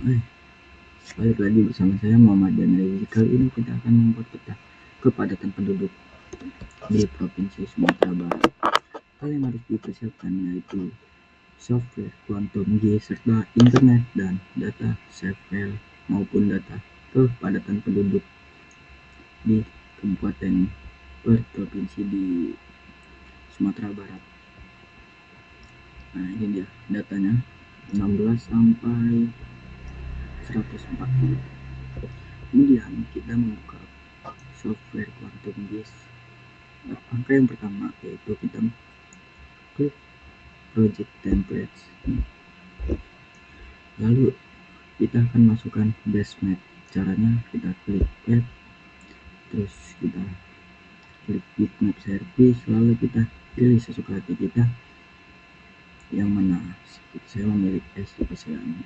Balik lagi bersama saya Muhammad Danri. Kali ini kita akan membuat peta kepadatan penduduk di Provinsi Sumatera Barat. Hal yang harus dipersiapkan yaitu software Quantum G serta internet dan data save file maupun data kepadatan penduduk di kabupaten per provinsi di Sumatera Barat. Nah, ini dia datanya 16 sampai 140. Kemudian kita membuka software Quantum GIS. Angka yang pertama yaitu kita klik project templates. Lalu kita akan masukkan base map. Caranya kita klik add, terus kita klik bitmap service, lalu kita pilih sesuka hati kita yang mana. Saya memilih ASEAN.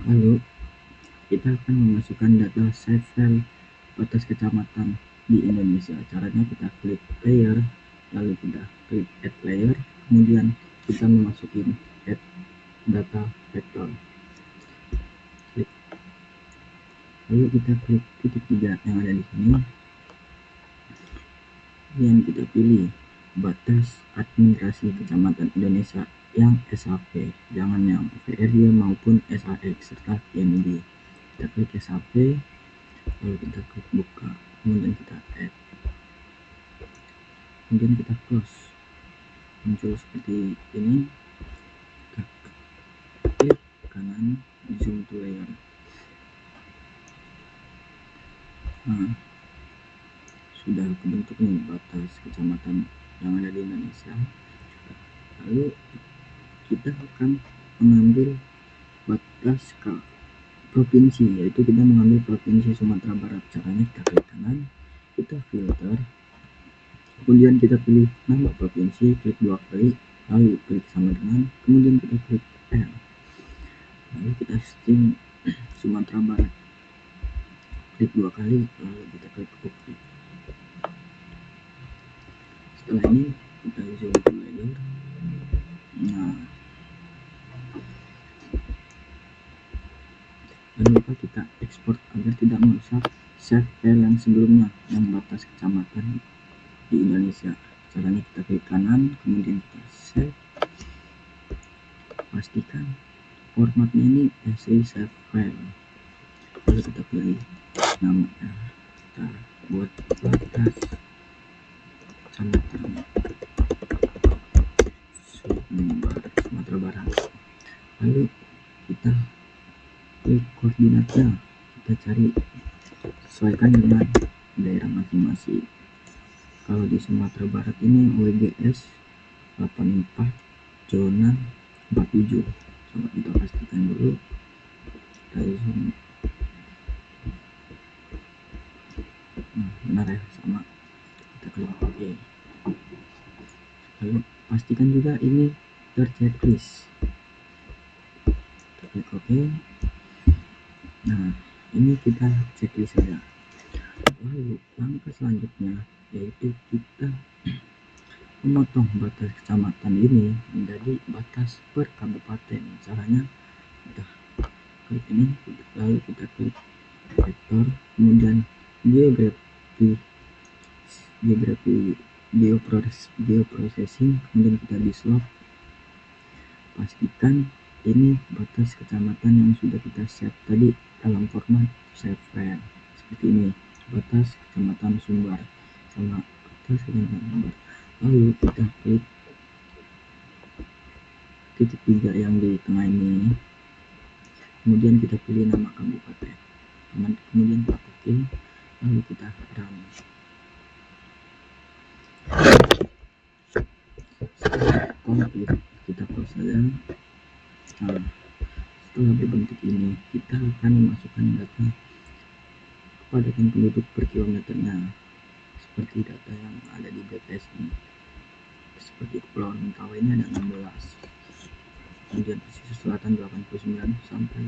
Lalu kita akan memasukkan data save file batas kecamatan di Indonesia. Caranya kita klik layer, lalu kita klik add layer, kemudian kita memasukin add data vector. Klik. Lalu kita klik titik 3 yang ada di sini. Kemudian kita pilih batas administrasi kecamatan Indonesia yang SAP, jangan yang VRY maupun SAX serta PNG. Kita klik SAP, lalu kita klik buka, kemudian kita add, kemudian kita close. Muncul seperti ini. Kita klik kanan, zoom to layer. Nah, sudah kebentuk nih batas kecamatan yang ada di Indonesia. Lalu kita akan mengambil batas ke provinsi, yaitu kita mengambil provinsi Sumatera Barat. Caranya kita klik kanan, kita filter, kemudian kita pilih nama provinsi, klik 2 kali, lalu klik sama dengan, kemudian kita klik L, lalu kita setting Sumatera Barat, klik 2 kali, lalu kita klik OK. Setelah ini kita zoom to layer. Nah, jangan lupa kita ekspor agar tidak merusak save file yang sebelumnya yang batas kecamatan di Indonesia. Caranya kita klik kanan, kemudian kita save, pastikan formatnya ini asli save file, lalu kita pilih namanya, kita buat batas kecamatan Sumatera Barat. Lalu kita klik koordinatnya, kita cari sesuaikan dengan daerah masing-masing. Kalau di Sumatera Barat ini WGS 84 zona 47. Coba kita pastikan dulu. Kita zoom. Nah, benar ya, sama. Kita klik OK. Lalu pastikan juga ini terchecklist. Kita klik OK. Nah, ini kita checklist saja. Lalu langkah selanjutnya yaitu kita memotong batas kecamatan ini menjadi batas per kabupaten. Caranya kita klik ini, lalu kita klik vektor, kemudian geoprocessing, kemudian kita dislove. Pastikan ini batas kecamatan yang sudah kita save tadi dalam format save file seperti ini, batas kecamatan Sumbar sama batas kecamatan Sumbar. Lalu kita klik titik 3 yang di tengah ini, kemudian kita pilih nama kabupaten, kemudian kita OK, lalu kita run. Setelah komplit kita close saja. Nah, setelah berbentuk ini kita akan memasukkan data kepadatan penduduk per kilometernya seperti data yang ada di BPS ini. Seperti Kepulauan Mentawai ini ada 16, kemudian pesisir selatan 89 sampai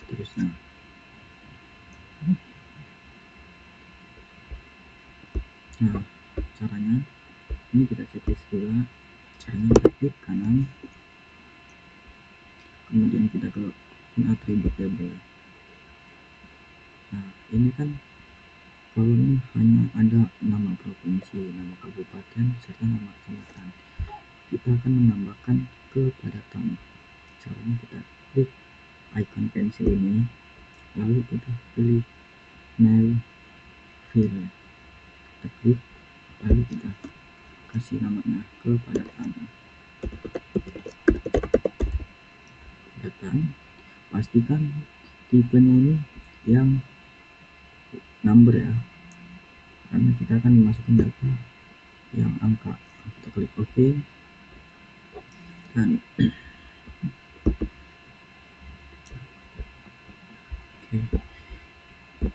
seterusnya. Nah, caranya ini kita checklist juga. Caranya kita klik kanan, kemudian kita ke atribut label. Nah, ini kan kolomnya hanya ada nama provinsi, nama kabupaten, serta nama kecamatan. Kita akan menambahkan kepadatan. Caranya kita klik icon pensil ini, lalu kita pilih new fill, kita klik, lalu kita kasih namanya kepadatan. Pastikan tipenya ini yang number ya, karena kita akan memasukkan data yang angka. Kita klik OK, dan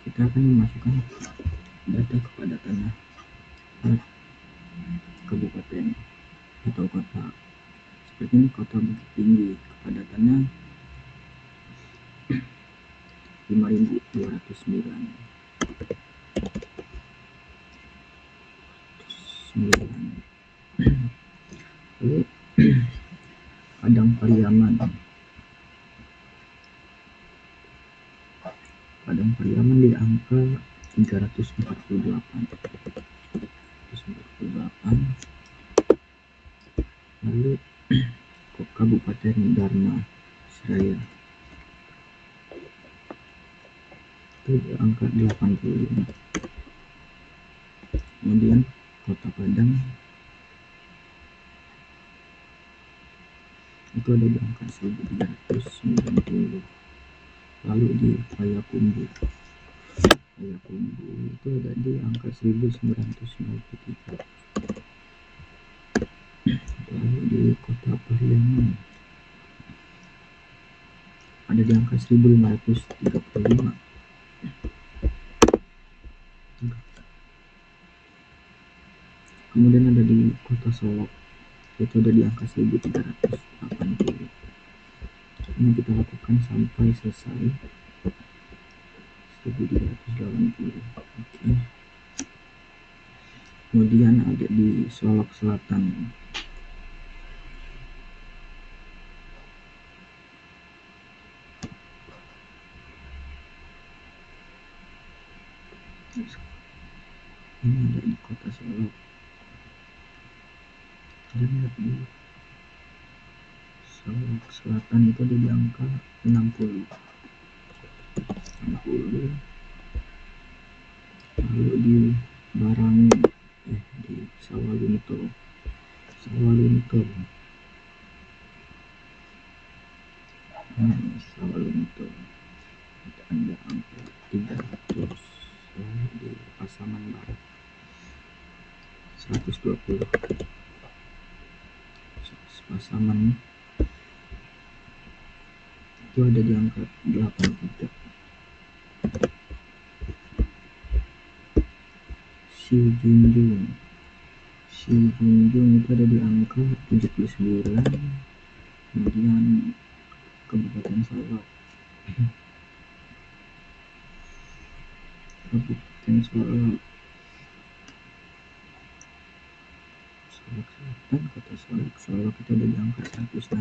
kita akan memasukkan data kepadatannya kabupaten atau kota. Seperti ini, kota Bukit Tinggi, kepadatannya 5.209. Lalu Padang Pariaman. Padang Pariaman di angka 348. Lalu Kabupaten Dharma Seraya itu di angka 85. Kemudian Kota Padang itu ada di angka 1390. Lalu di Payakumbuh itu ada di angka 1993. Lalu di Kota Pariaman ada di angka 1535. Kemudian ada di Kota Solok, itu ada di angka 1380. Ini kita lakukan sampai selesai 1380. Oke. Kemudian ada di Solok Selatan. Ini ada di Kota Solok. Dan di Solok Selatan itu ada di angka 60. Lalu di Barangi, di Sawalunto ada angka 300. Lalu di Pasaman Barat 120. Pasaman itu ada di angka 83. Si Junjung itu ada di angka 79. Kemudian Kabupaten Solok Selatan, Kota Solok itu ada di angka 116.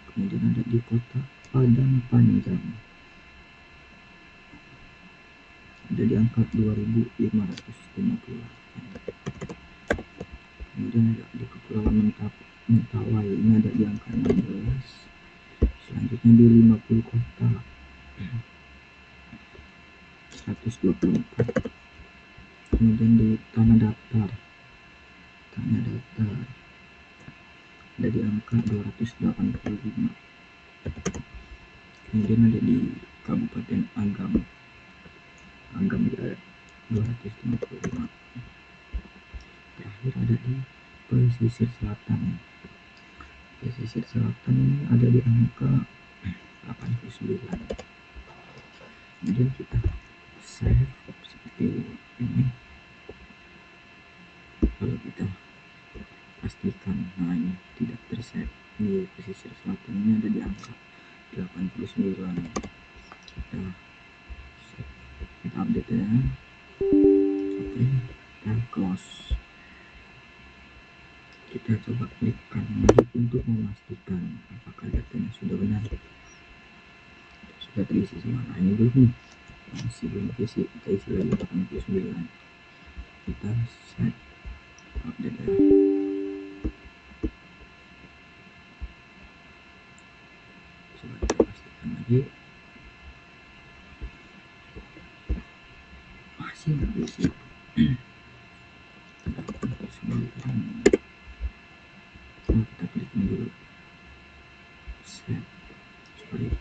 Kemudian ada di Kota Padang Panjang ada di angka 2558. Kemudian ada di Kepulauan Mentawai, ini ada di angka 16. Selanjutnya di 50 kota 124. Kemudian di Tanah Datar ada di angka 285. Kemudian ada di Kabupaten Agam ada 255. Terakhir ada di pesisir selatan ini ada di angka 89. Kemudian kita save seperti ini. Kalau kita pastikan, nah ini tidak tersave, di pesisir selatan ini ada di angka 89. Kita update ya. Oke, kita close. Kita coba klik kanan untuk memastikan apakah datanya sudah sudah terisi semua. Nah ini belum nih, masih belum terisi, kita isi lagi 89. Kita set update ya. Coba kita pastikan lagi, masih nggak terisi. 89. Nah, kita klik dulu set, sorry,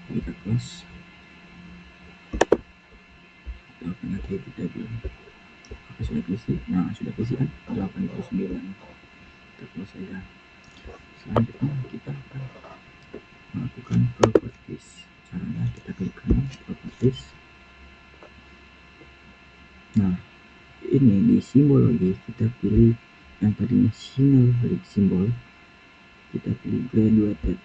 kita close. Kita open lagi, kita belum. Apa sudah terisi? Nah sudah terisi kan 89. Kita close saja. Selanjutnya kita akan melakukan properties. Caranya kita klik kanan properties. Nah ini di simbol lagi kita pilih yang tadinya single klik simbol, kita pilih graduated.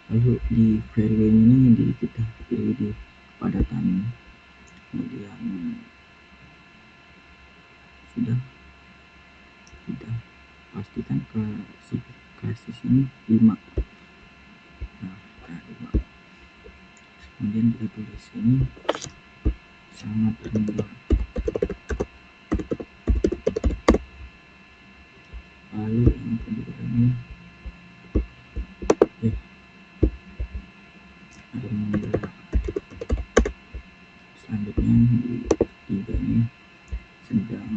Lalu di value ini kita pilih di kepadatan, kemudian sudah kita pastikan kasih sini 5. Nah 5. Kemudian kita tulis ini sangat rendah. Lalu yang kedua ini rendah. Selanjutnya di ketiga ini sedang.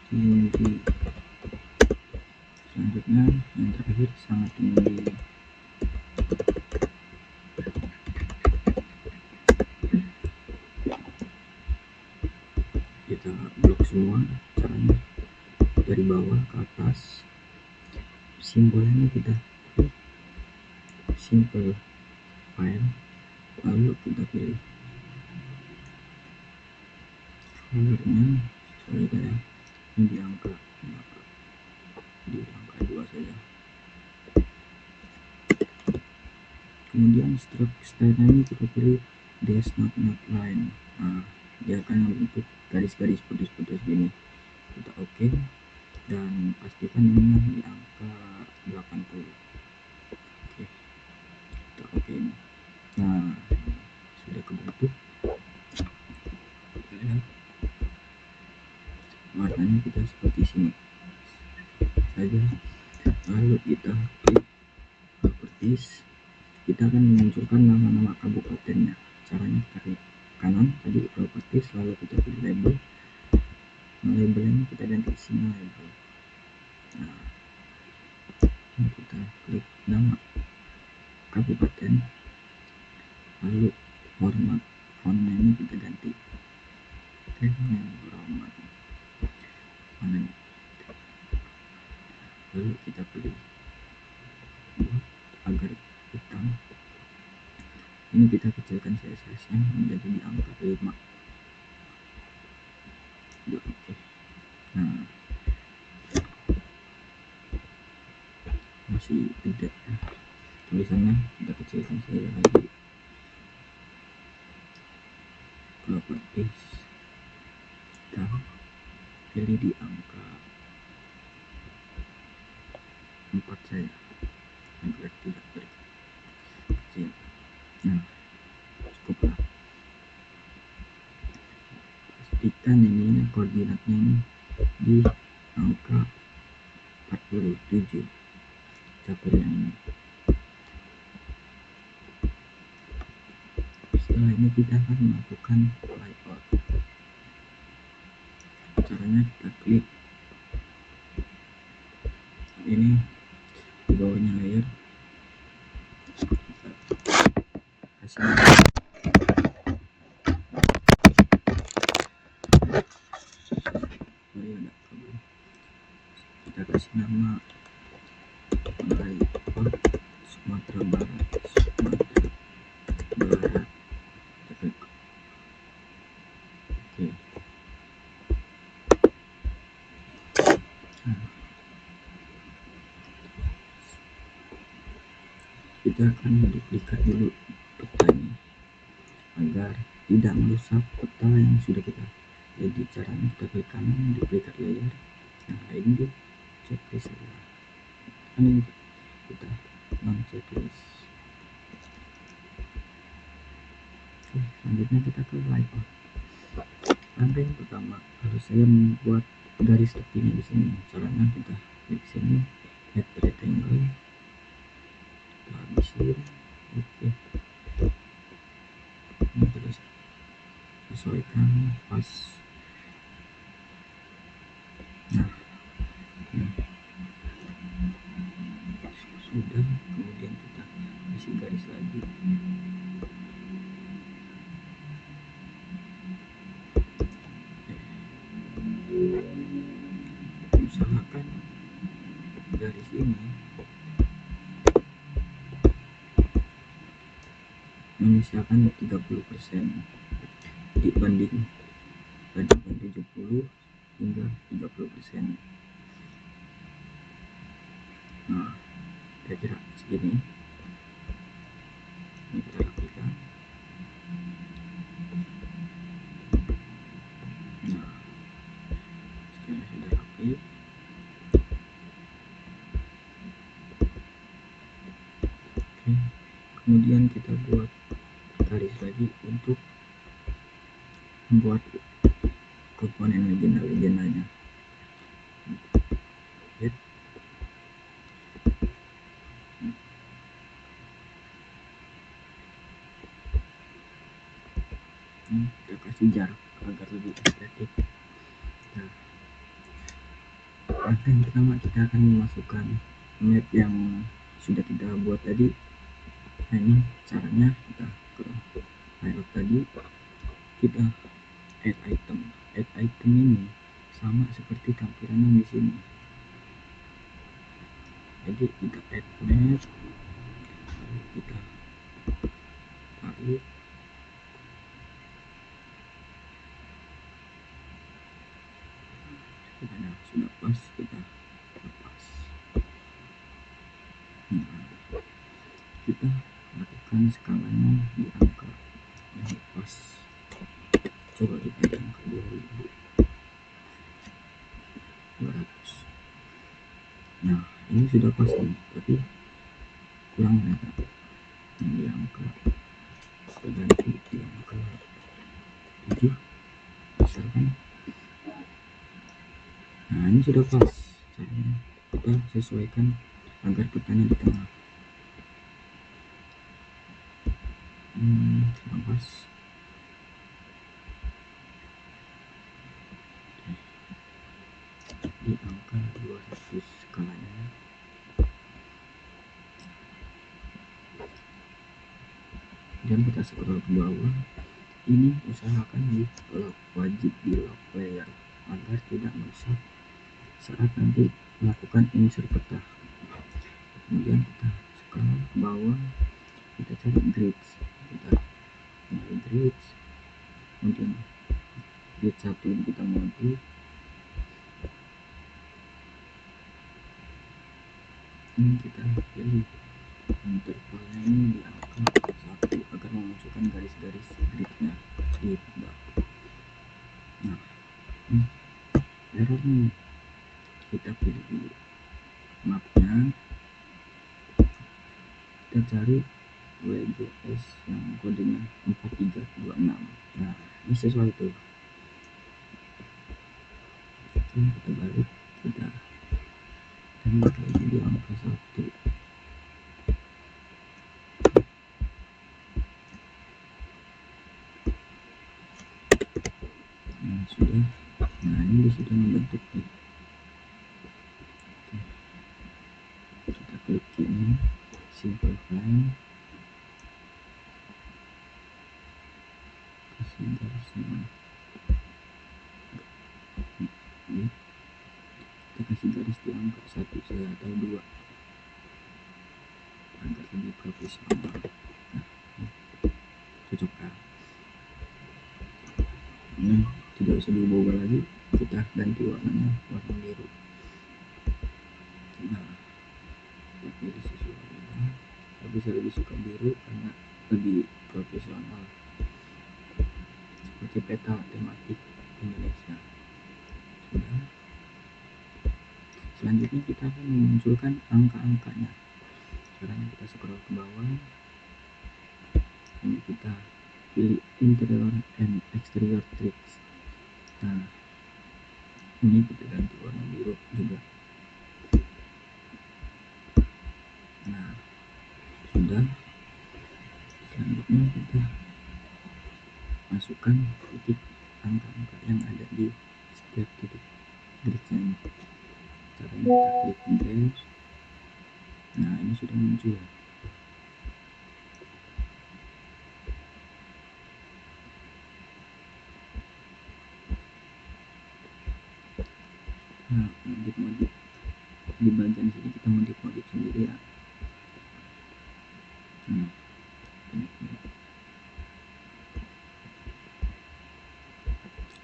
Tinggi. Selanjutnya yang terakhir sangat tinggi. Kita blok semua, caranya dari bawah ke atas. Simbolnya kita klik simple file, lalu kita pilih foldernya, sorry ya, ini di angka 2 saja. Kemudian stroke stylenya kita pilih dash not line. Nah dia akan membentuk garis-garis putus-putus gini. Kita oke, dan pastikan ini di angka 80. Oke, kita oke ini. Nah sudah kebentuk. Lihat warnanya kita seperti sini saja. Lalu kita klik properties, kita akan memunculkan nama-nama kabupatennya. Caranya kita klik kanan tadi properties, lalu kita pilih label. Nah labelnya kita ganti single label. Nah ini kita klik nama kabupaten, lalu format fontnya ini kita ganti Roman. Lalu kita pilih buat agar hitam, ini kita kecilkan CSS-nya menjadi di angka 5. Udah oke. Nah masih gede ya tulisannya, kita kecilkan saja lagi. Properties kita pilih di angka 4 saja agar tidak berkecil. Nah cukuplah. Pastikan ininya koordinatnya ini di angka 47. Kita pilih yang ini. Setelah ini kita akan melakukan layout. Caranya kita klik ini di bawahnya layer, kita kasih kita kasih nama layout Sumatera Barat. Oke. Kita akan menduplikat dulu peta ini agar tidak merusak peta yang sudah kita. Jadi caranya kita klik kanan duplikat layer, Nah ini dia checklist ya. Ini kita non checklist. Oke, selanjutnya kita ke layout. Langkah yang pertama, kalau saya membuat garis tepinya di sini, caranya kita klik sini, add rectangle, kita habisin. Oke, ini terus sesuaikan pas. Nah, ini sudah. Kemudian kita kasih garis lagi. Usahakan garis ini menyisakan 30% dibanding 70 hingga 30%. Nah, kira-kira segini. Ini kita rapikan. Nah, sekarang sudah rapi. Oke, kemudian kita buat garis lagi untuk membuat komponen legenda-legendanya. Lihat. Kita kasih jarak agar lebih estetik. Nah, langkah yang pertama kita akan memasukkan map yang sudah kita buat tadi. Nah, ini caranya kita ke layout tadi, kita add item. Add item ini sama seperti tampilan di sini. Jadi kita add map, kita tarik. Nah, sudah pas, kita lepas. Nah, kita lakukan skalanya di angka yang pas. Coba kita di angka 2200. Nah, ini sudah pas nih, tapi kurang ternyata. Ini di angka, kita ganti di angka 7, misalkan. Nah, ini sudah pas. Caranya kita sesuaikan agar petanya di tengah. Kurang pas. Di angka 200 skalanya. Dan kita scroll ke bawah. Ini usahakan wajib di lock layer agar tidak merusak saat nanti melakukan insert peta. Kemudian kita scroll ke bawah, kita cari grids, kita pilih grids, kemudian grid 1 ini kita modif. Ini kita pilih intervalnya ini di angka 1 agar memunculkan garis-garis gridnya di bawah. Nah, error nih, kita pilih dulu mapnya, kita cari WGS yang kodenya 4326. Nah, ini sesuai tuh. Oke, kita balik, kita tembak lagi di angka 1. Nah, sudah. Nah, ini sudah membentuk nih. Oke. Kita klik ini, simplify, kasih garisnya. Kita kasih garis di angka 1 saja atau 2 agar lebih profesional. Nah, cocok kan? Ini tidak usah diubah lagi, kita ganti warnanya warna biru. Nah, kita pilih sesuai. Saya bisa lebih suka biru karena lebih profesional, seperti peta tematik Indonesia. Sudah. Selanjutnya kita akan memunculkan angka-angkanya. Caranya kita scroll ke bawah, ini kita pilih interior and exterior tricks. Nah, ini kita ganti warna biru juga. Nah, sudah. Selanjutnya kita masukkan titik angka-angka yang ada di setiap titik gridnya ini. Caranya kita klik drag. Nah, ini sudah muncul. Nah, modif di bagian sini kita modif sendiri ya. Nah, ini.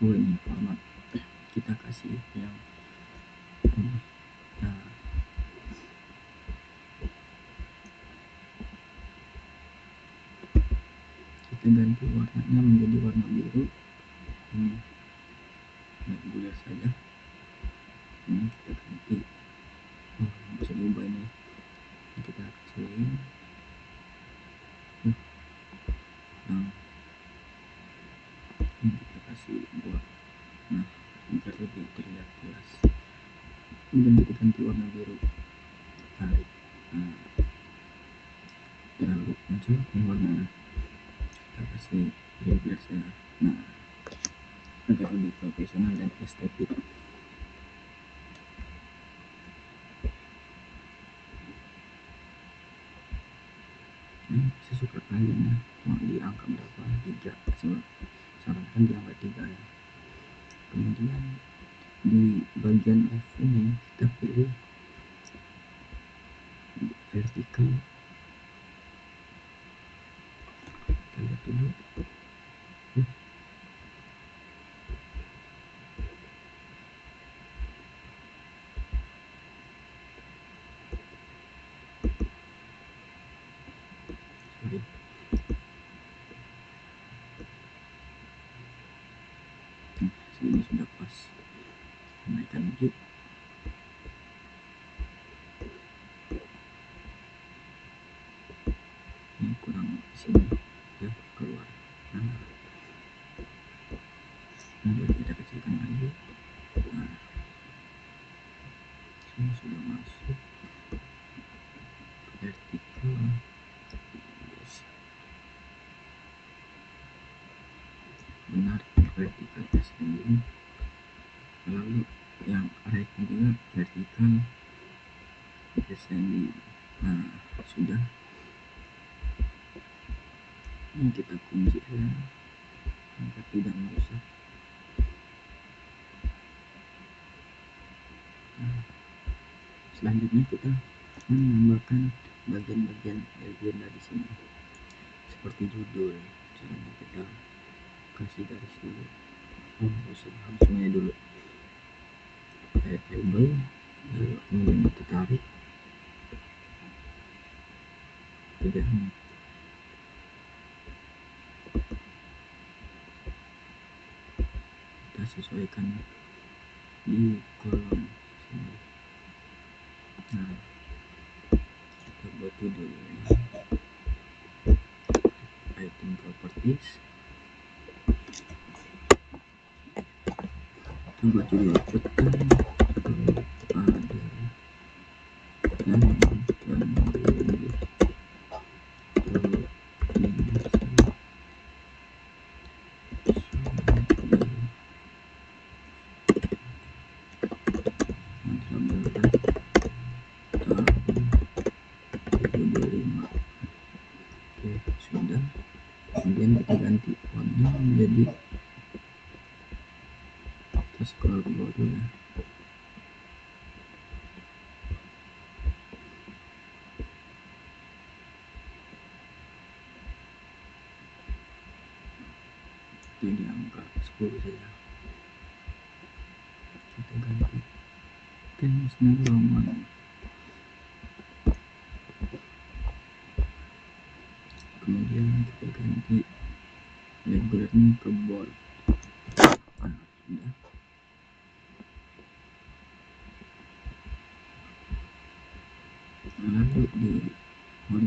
Oh, ini format kita kasih yang ini. Nah, kita ganti warnanya menjadi warna biru. Ini regular saja. Ini kita ganti. Oh, bisa diubah ini. Kita kecilin. Nah, ini kita kasih 2. Nah, biar lebih terlihat jelas. Kemudian kita ganti warna biru, tarik. Nah, lalu muncul warna. Kita kasih regular saja. Nah, agar lebih profesional dan estetik. Sesuka kalian ya, mau di angka berapa, 3, sarankan di angka 3 ya. Kemudian di bagian left ini kita pilih vertikal. Kita lihat dulu. Sorry. Sini sudah pas. Naikkan lagi. Ini kurang sini ya, keluar. Nah, kemudian kita kecilkan lagi. Nah, sini sudah masuk vertikal. Benar, vertikal ascending. Lalu yang right juga vertikal descending. Nah, sudah. Ini kita kunci ya agar tidak merusak. Nah, selanjutnya kita menambahkan bagian-bagian legenda di sini seperti judul. Caranya kita kasih garis dulu. Oh, harus semuanya dulu. Table, lalu kemudian kita tarik. Tidak. Kita sesuaikan di kolom sini. Nah, kita buat judulnya item properties. Kita buat judul petang ada sudah. Kemudian kita ganti warna menjadi, kita scroll ke bawah dulu ya. Jadi angka 10 saja. Kita ganti Times New Roman. Kemudian kita ganti regularnya ke bold. Nah, sudah.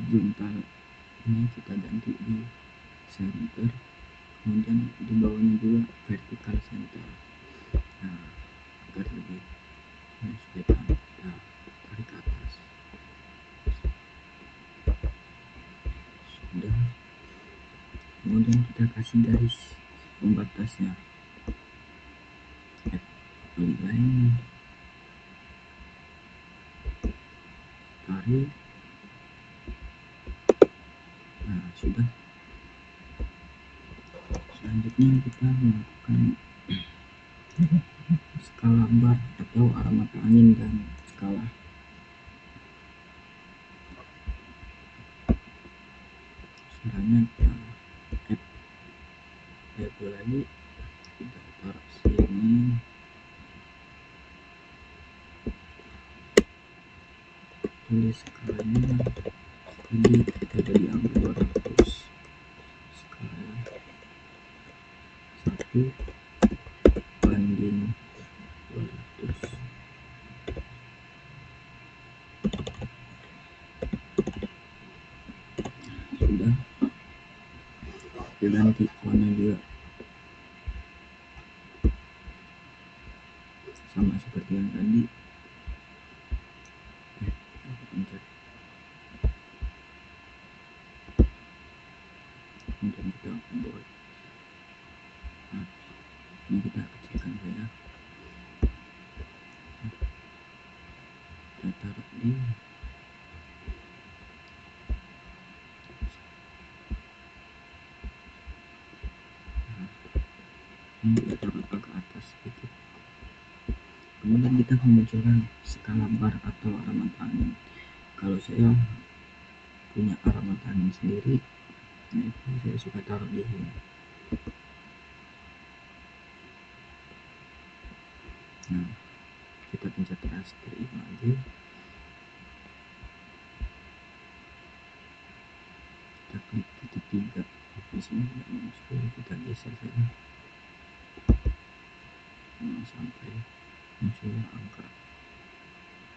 horizontal ini kita ganti di center, kemudian di bawahnya juga vertical center. Nah, agar lebih menyesuaikan, kita tarik ke atas. Sudah, kemudian kita kasih garis pembatasnya, polyline, tarik. Nah, sudah. Selanjutnya kita melakukan skala bar atau arah mata angin dan skala. Caranya kita add label lagi, kita taruh sini, tulis skalanya, jadi kita jadi angka 200, skala 1 banding 200. Sudah, kita ganti warna juga sama seperti yang tadi. Pencet, kemudian kita buat. Nah, ini kita kecilkan saja, kita taruh di ini, kita taruh ke atas sedikit. Kemudian kita memunculkan skala bar atau arah mata angin. Kalau saya punya arah mata angin sendiri, nah itu saya suka taruh di sini. Nah, kita pencet raster image, kita klik titik 3 di sini, tidak muncul, kita geser saja sampai muncul angka,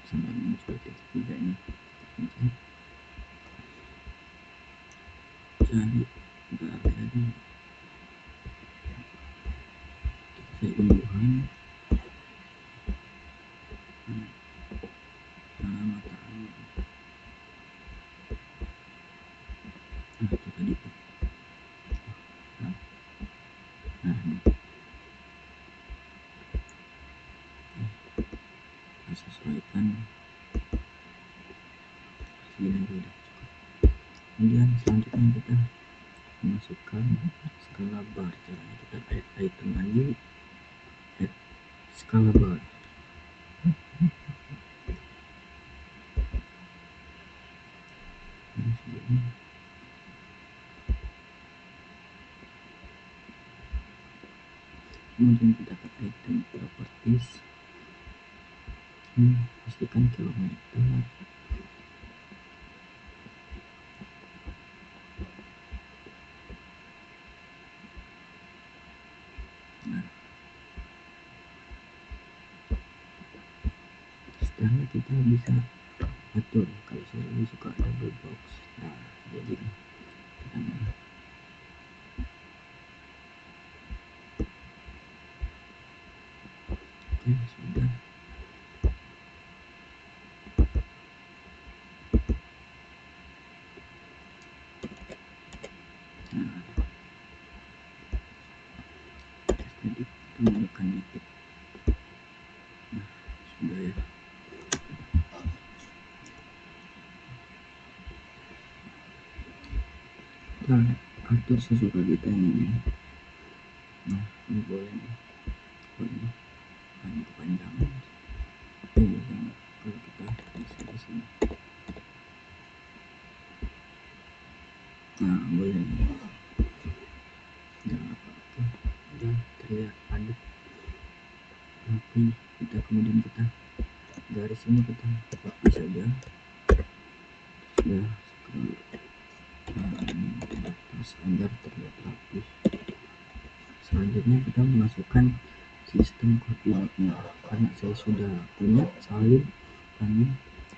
sampai muncul titik 3 ini. Pencet, cari galeri, saya unduhan arah mata angin. Nah, itu tadi tuh. Nah, kita sesuaikan segini udah cukup. Kemudian selanjutnya kita masukkan skala bar. Caranya kita add item lagi, add skala bar. Ini segini. Kemudian kita ke item properties, pastikan kilometer. Nah, sekarang kita bisa atur. Kalau saya lebih suka double box, nah jadi kita oke, sudah. Nah, tadi kita menggunakan dikit. Nah, sudah ya. Kita atur sesuka kita ini. Nah, ini boleh nih, boleh hanya kepanjangan. Jangan, kalau kita geser di sini. Nah, boleh nih. Jangan apa-apa, udah terlihat padat rapi. Kita kemudian kita garis ini kita copy saja. Sudah, scroll. Nah, ini atas agar terlihat rapi. Selanjutnya kita memasukkan sistem koordinatnya, karena saya sudah punya salin kami,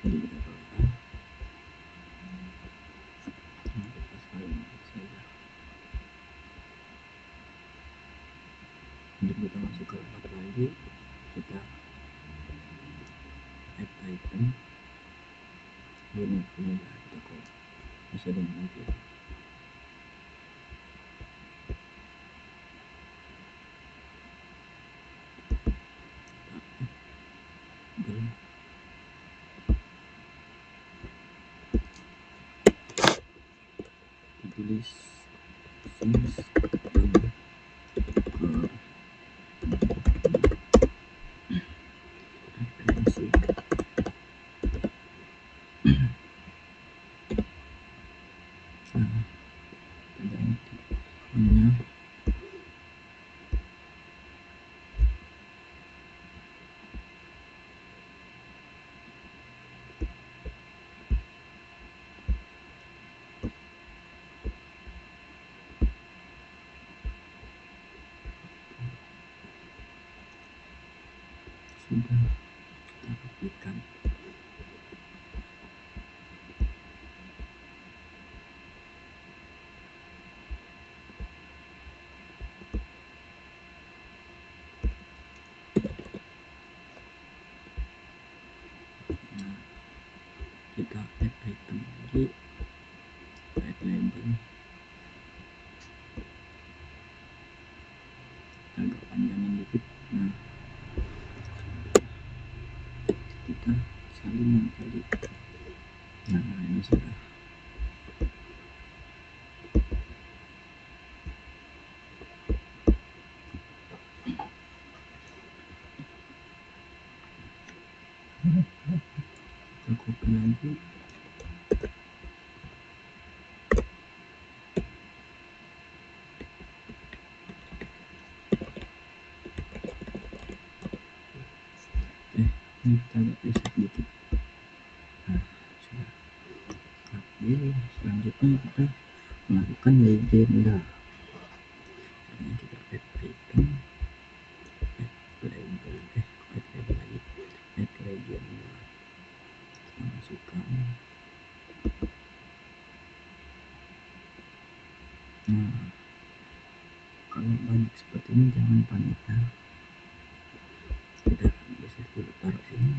jadi kita Untuk kita masuk ke layout lagi, kita add item ini kita kok bisa dengan kita ditulis since referensi punya sudah kita rapikan. Nah, kita add item lagi, add label agak panjangin dikit. Nah, kita salinan kali. Nah, ini sudah. Kita copy lagi. Ini kita agak reset dikit. Nah, sudah. Oke, selanjutnya kita melakukan legenda. Ini kita add item, add label, add label lagi, add legenda. Kita masukkan. Nah, kalau banyak seperti ini jangan panik ya. Kita geser dulu, taruh sini.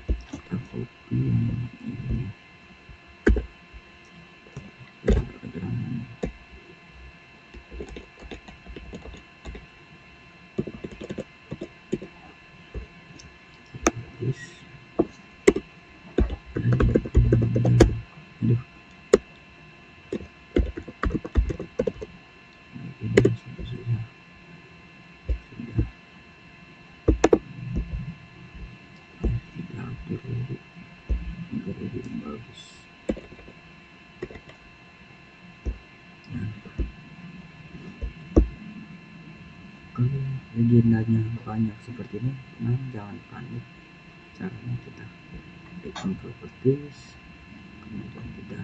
Kita copy yang ini. Kita keterangan. Terus, aduh, ini susah. Sudah. Kita atur dulu agar lebih bagus. Nah, kalau legendanya banyak seperti ini, nah jangan panik. Caranya kita tekan properties, kemudian kita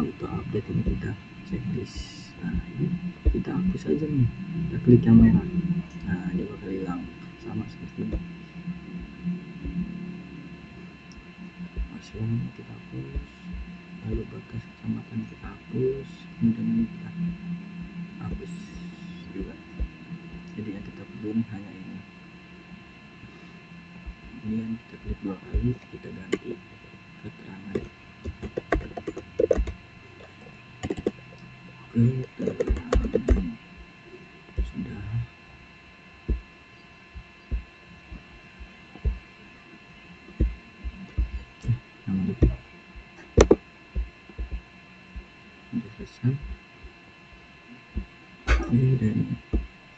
auto update, ini kita checklist. Nah, ini kita hapus aja nih, kita klik yang merah. Nah, dia bakal hilang sama seperti ini. Hasilnya kita hapus, lalu batas kecamatan kita hapus, kemudian ini kita hapus juga. Jadi yang kita perlu hanya ini. Kemudian kita klik 2 kali, kita ganti keterangan. Keterangan sudah. Nama itu sudah selesai. Oke, dan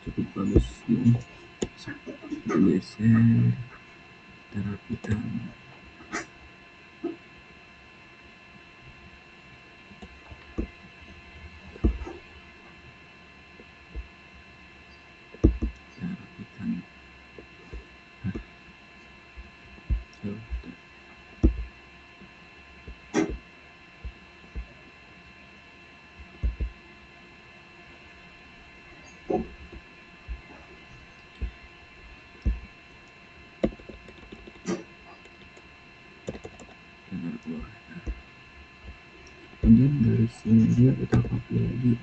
cukup bagus ini. Kita geser, kita rapikan. Kemudian dari sini juga kita copy lagi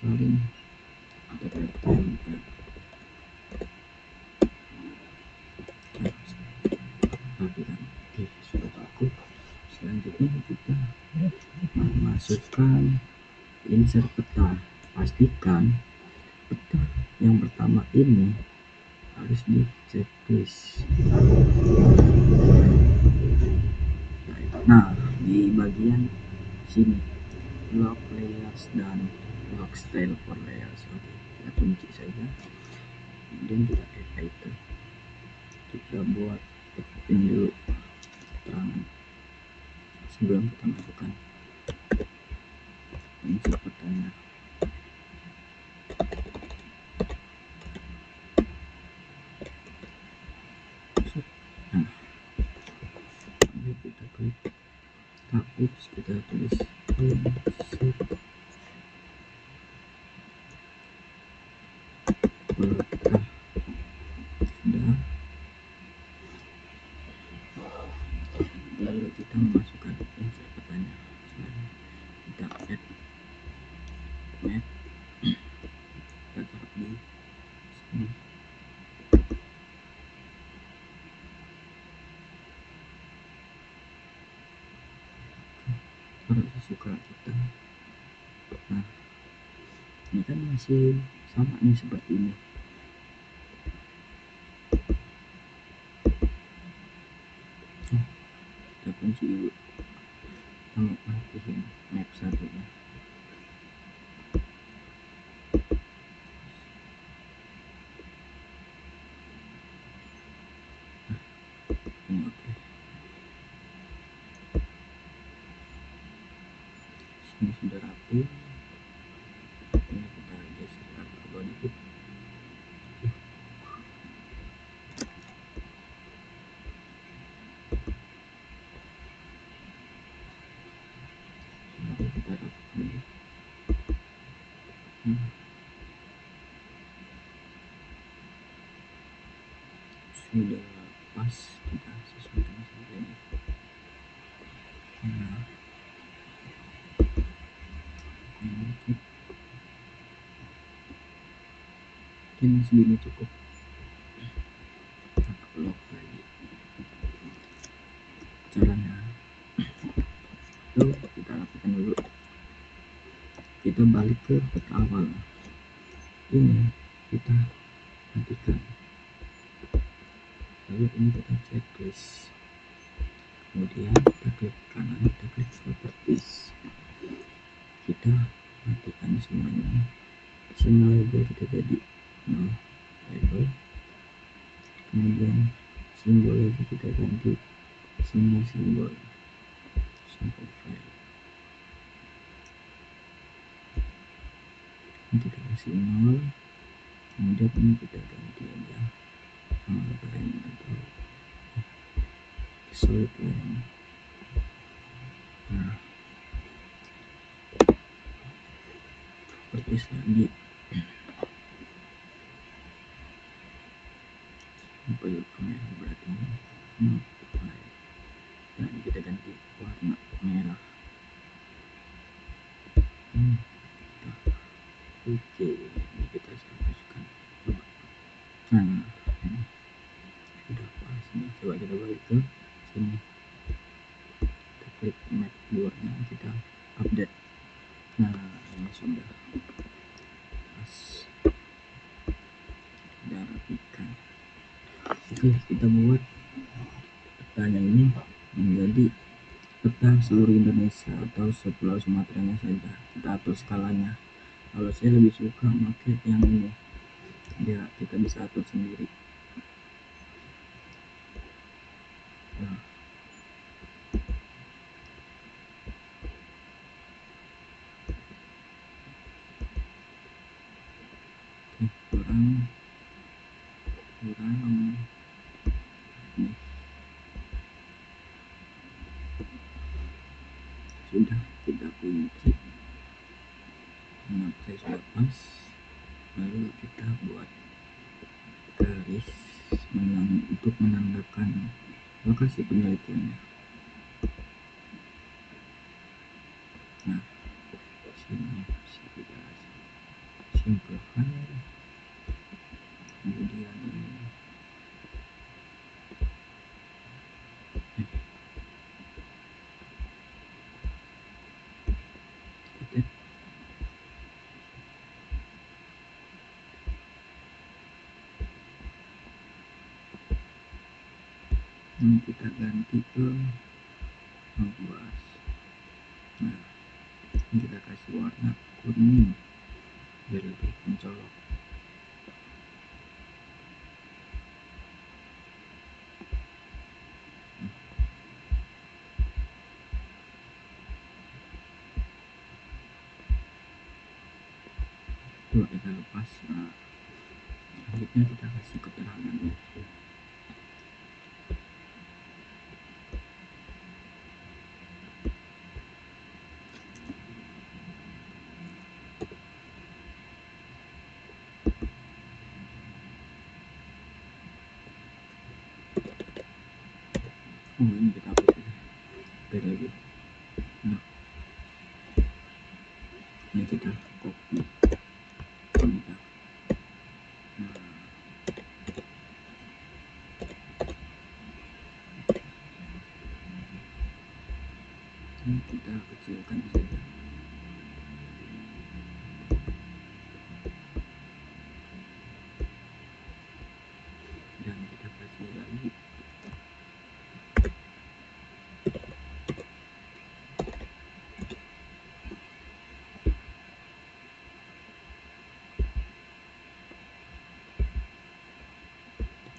salin kita tempel. Rapikan. Oke, sudah cukup. Selanjutnya kita masukkan insert peta. Pastikan peta yang pertama ini harus di checklist. Nah, di bagian sini lock layers dan lock style for layers. Oke, kita kunci saja. Kemudian kita add item. Kita buat ini dulu keterangan sebelum kita masukkan insert petanya. Nah, ini kita klik hapus, kita tulis insert peta. Sudah, lalu kita memasukkan insert petanya. Kita add map, kita taruh di sini. Taruh sesuka kita. Nah, ini kan masih sama nih seperti ini. Kita kunci dulu. Kita matikan map satunya. Ini oke. Ini sudah rapi. Ini kita geser ke bawah dikit. Lalu kita rapikan. Sudah pas, kita sesuaikan saja ini. Nah, mungkin segini cukup. Kita lock lagi caranya. Lalu kita rapikan dulu. Kita balik ke peta awal. Ini kita matikan. Lalu ini kita checklist. Kemudian kita klik kanan, kita klik properties. Kita matikan semuanya. Semua label kita jadi no label. Kemudian simbol lagi kita ganti semua simbol sampai file. Ini kita kasih 0. Kemudian ini kita ganti aja line atau solid line. Nah, seperti lagi sampai merah berarti ini. Nah, ini kita ganti warna merah. Oke, ini kita masukkan. Nah, ini sudah pas nih. Coba kita balik ke sini. Kita klik map keluarnya, kita update. Nah, ini sudah pas. Kita rapikan. Oke, kita buat petanya ini menjadi peta seluruh Indonesia atau sepulau Sumateranya saja. Kita atur skalanya. Kalau saya lebih suka pakai yang ini, ya kita bisa atur sendiri. Nah, kurang nih. Sudah kita kunci. Nah, saya sudah pas. Lalu kita buat garis untuk menandakan lokasi penelitiannya. Nah, sini bisa kita kasih simple file, kemudian ini kita ganti ke canvas. Nah, ini kita kasih warna kuning biar lebih mencolok. Coba kita lepas. Nah, selanjutnya kita kasih keterangan. Oh, ini kita hapus ya. Oke lagi. Nah, ini kita copy. Ini kita. Nah, ini kita kecilkan saja. Dan kita kasih lagi.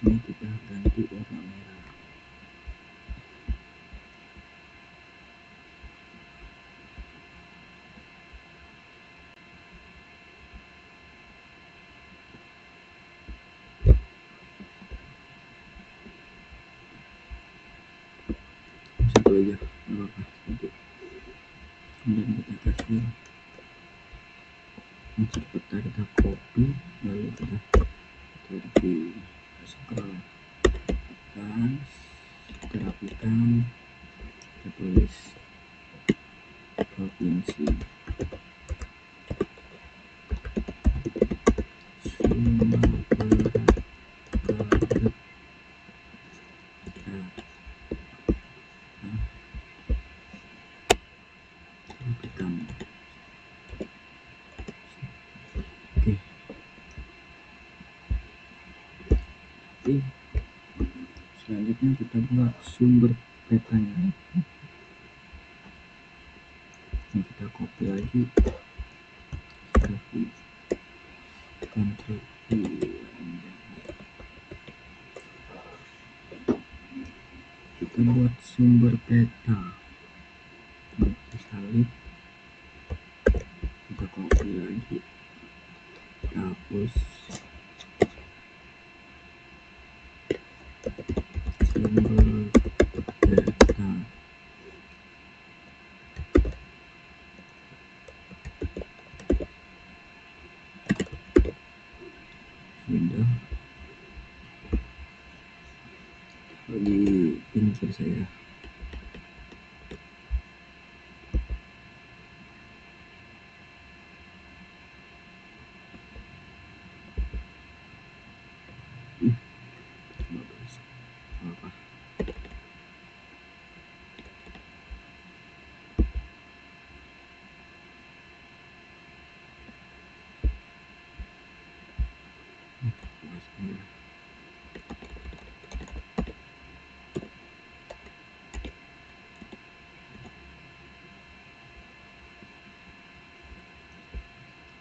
Ini kita ganti warna merah. Satu aja, nggak apa-apa. Kemudian kita kasih unsur peta, kita copy, lalu kita taruh di scroll atas, kita rapikan, kita tulis provinsi Sumatera Barat. Nah, rapikan. Oke. Oke. Selanjutnya kita buat sumber petanya. Ini kita copy lagi, copy, Ctrl V. Kita buat sumber peta. Kita salib, kita copy lagi, kita hapus sumber peta. Sudah di pinggir saya. Bagus. Apa? Bismillah.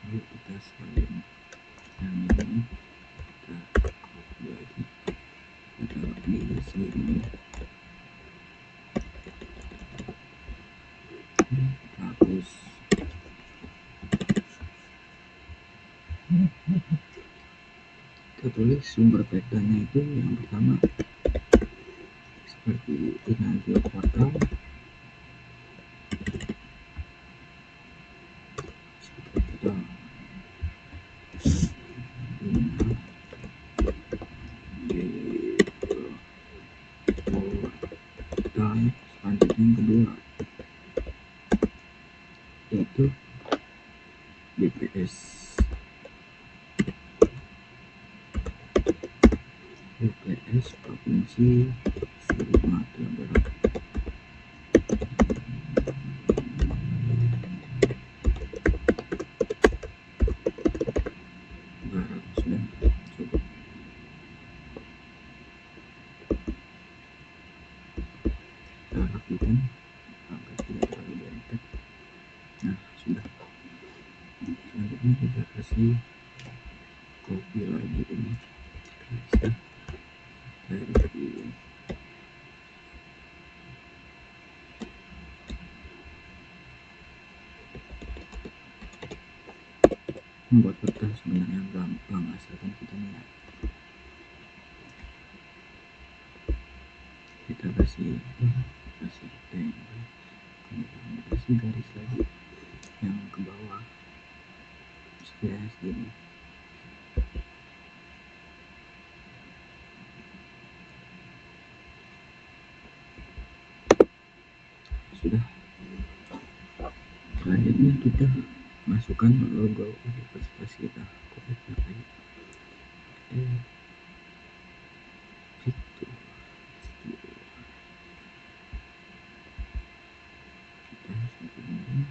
Lalu kita salin yang ini, kita copy lagi, kita taruh di sini, kita hapus. Kita tulis sumber petanya itu yang pertama seperti ini, portal, kita portal. Selanjutnya yang kedua yaitu BPS. PPS Provinsi Sumatera Barat. Sudah cukup. Kita rapikan agar tidak terlalu dempet. Nah, sudah. Selanjutnya kita kasih kopi lagi ini. Kasih dari membuat peta sebenarnya gampang, asalkan kita niat. Kita kasih tank, kemudian kasih garis lagi yang ke bawah sekilas gini. Sudah. Selanjutnya kita masukkan logo universitas kita, kopi pakai itu. Kita sebutnya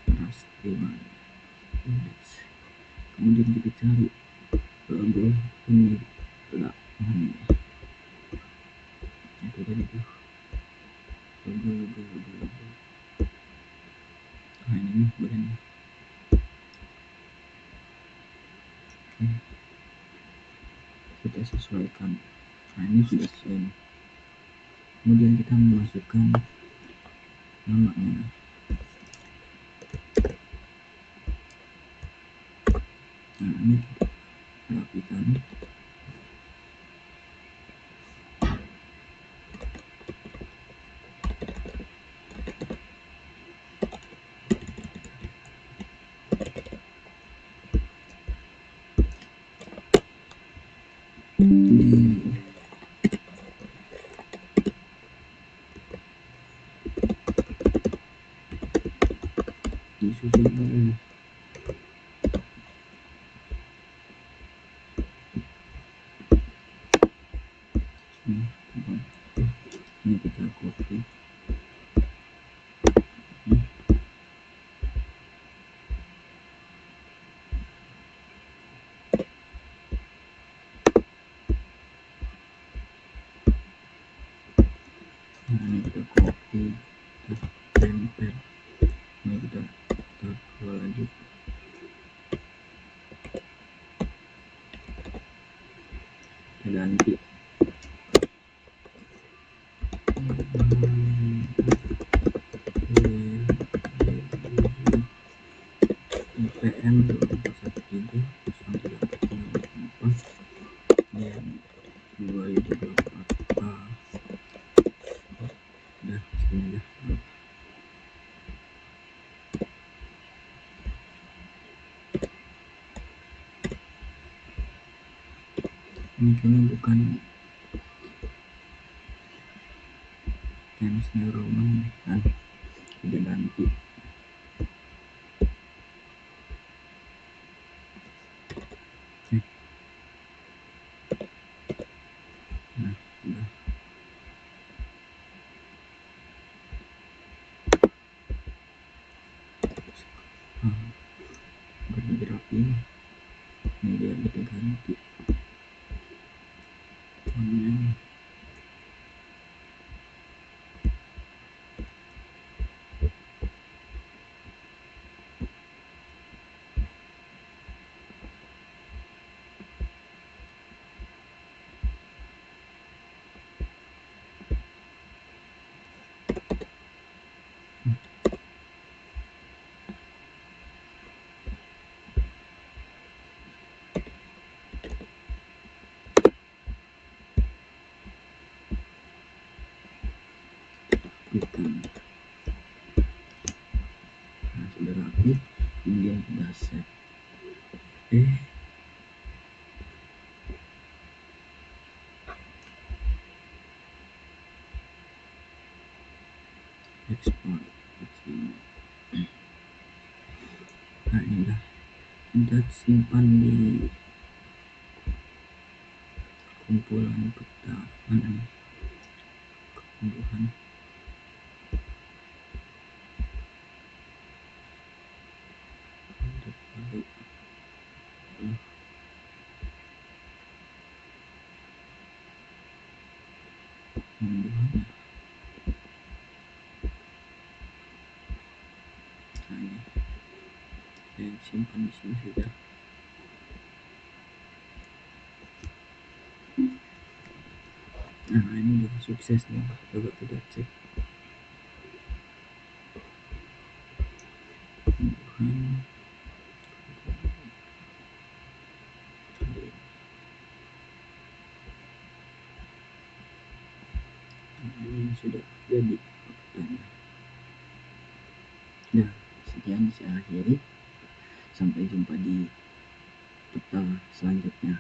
Rastreman Index. Kemudian kita cari logo ini lah, itu tadi tuh logo. Nah, ini badannya. Oke, kita sesuaikan. Nah, ini sudah sesuai. Kemudian kita memasukkan namanya. Nah, ini kita rapikan. Disusun ini kita copy. Nah, ini kita copy, terus tempel. Ini kita taruh lagi. Kita ganti. IPM 2413 dan 2024 udah segini dah. Ini kayaknya bukan Times New Roman kan, udah ganti. Nah, udah. Lebih rapi. Ini dia kita ganti. Rapikan. Nah, sudah rapi. Kemudian kita save. Export. Nah, ini udah kita simpan di kumpulan peta mana nih, ketumbuhan tumbuhan. Nah, ini saya simpan di sini saja. Nah, ini udah sukses nih, coba kita cek tumbuhan. Ini sudah jadi petanya. Nah, sekian saya akhiri, sampai jumpa di peta selanjutnya.